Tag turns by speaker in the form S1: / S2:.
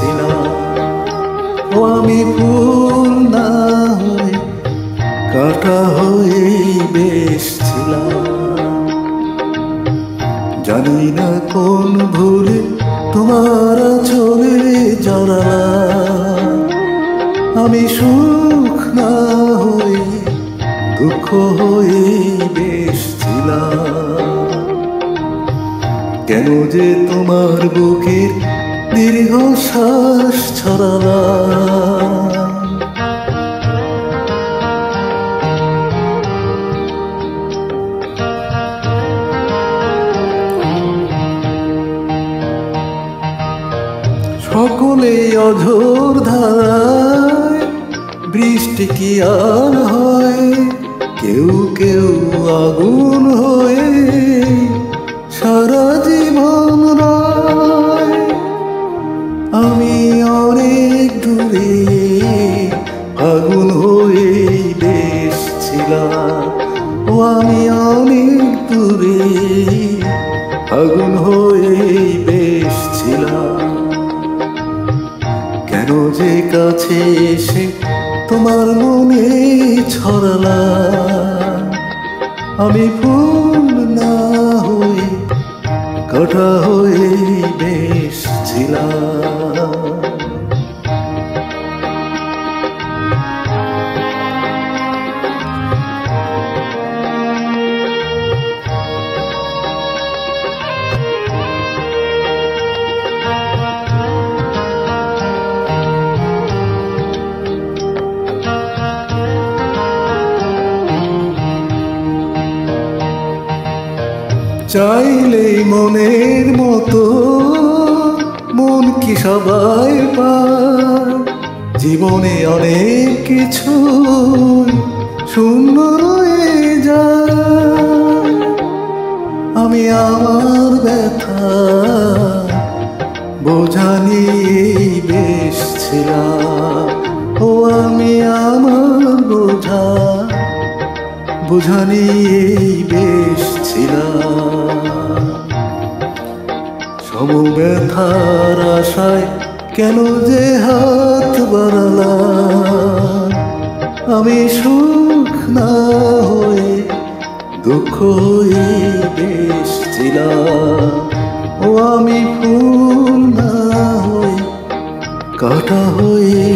S1: ছিলাম। ও আমি ফুল না হয়ে কাঁটা হয়ে বেশ ছিলাম। জানি না কোন ভুলে তোমার চলে জড়ালাম। আমি সুখ না হয়ে দুঃখ হয়ে বেশ ছিলাম। কেন যে তোমার বুকের দীর্ঘশ্বাস ছড়ালাম। সকলে অঝোর ধারায় বৃষ্টি কি আর হয়, কেউ কেউ আগুন হয়ে সারা জীবন রয়। আমি অনেক দূরে আগুন হয়ে বেশ ছিলাম। ও আমি অনেক দূরে আগুন হয়ে বেশ ছিলাম। কেন যে কাছে এসে তোমার মনে ছড়ালাম। আমি ফুল না হয়ে কাঁটা হয়ে বেশ ছিলাম। চাইলেই মনের মতো মন কি সবাই পায়, জীবনে অনেক কিছু শূন্য রয়ে যায়। আমি আমার ব্যথা বোঝা নিয়েই বেশ ছিলাম। ও আমি আমার বোঝা নিয়েই বেশ ছিলাম। সমব্যথার আশায় কেন যে হাত বাড়ালাম। আমি সুখ না হয়ে দুঃখ হয়ে বেশ ছিলাম। ও আমি ফুল না হয়ে কাঁটা হয়ে